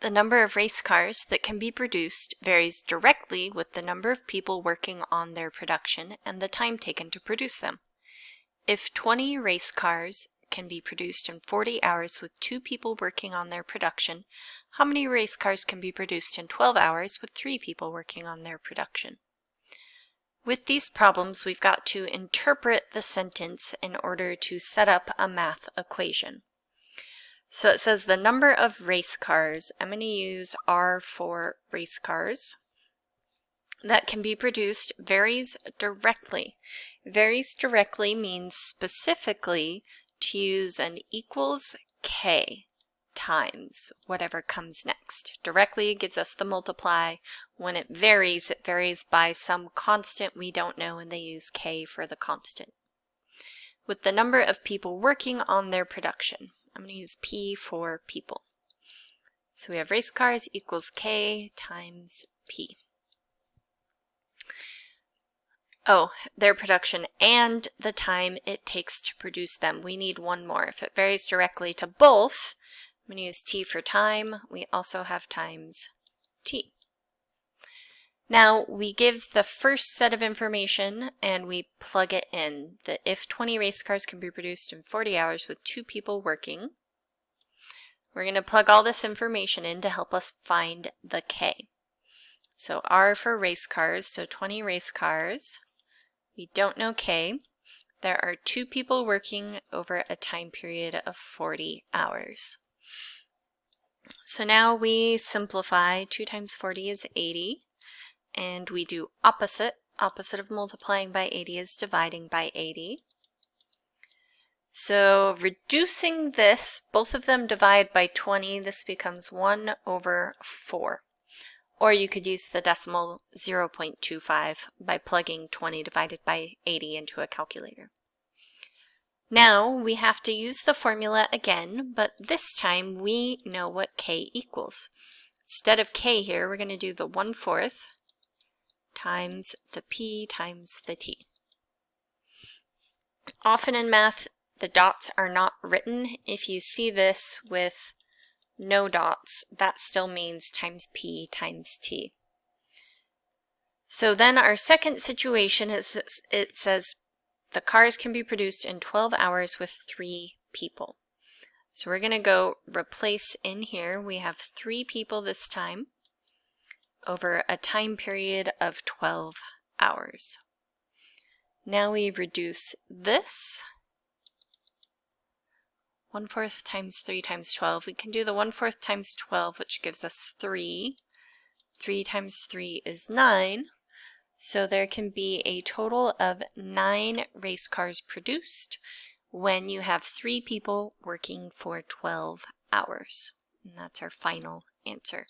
The number of race cars that can be produced varies directly with the number of people working on their production and the time taken to produce them. If 20 race cars can be produced in 40 hours with 2 people working on their production, how many race cars can be produced in 12 hours with 3 people working on their production? With these problems, we've got to interpret the sentence in order to set up a math equation. So it says the number of race cars, I'm going to use R for race cars, that can be produced varies directly. Varies directly means specifically to use an equals K times whatever comes next. Directly gives us the multiply. When it varies by some constant we don't know, and they use K for the constant. With the number of people working on their production, I'm going to use P for people. So we have race cars equals K times P. Oh, their production and the time it takes to produce them. We need one more. If it varies directly to both, I'm going to use T for time. We also have times T. Now we give the first set of information and we plug it in. That if 20 race cars can be produced in 40 hours with 2 people working, we're going to plug all this information in to help us find the K. So R for race cars, so 20 race cars. We don't know K. There are 2 people working over a time period of 40 hours. So now we simplify. 2 times 40 is 80. And we do opposite. Opposite of multiplying by 80 is dividing by 80. So reducing this, both of them divide by 20. This becomes 1 over 4. Or you could use the decimal 0.25 by plugging 20 divided by 80 into a calculator. Now we have to use the formula again, but this time we know what K equals. Instead of K here, we're going to do the 1/4 times the P times the T. Often in math, the dots are not written. If you see this with no dots, that still means times P times T. So then our second situation is it says the cars can be produced in 12 hours with 3 people. So we're going to go replace in here. We have 3 people this time over a time period of 12 hours. Now we reduce this. 1/4 times 3 times 12. We can do the 1/4 times 12, which gives us 3. 3 times 3 is 9. So there can be a total of 9 race cars produced when you have 3 people working for 12 hours. And that's our final answer.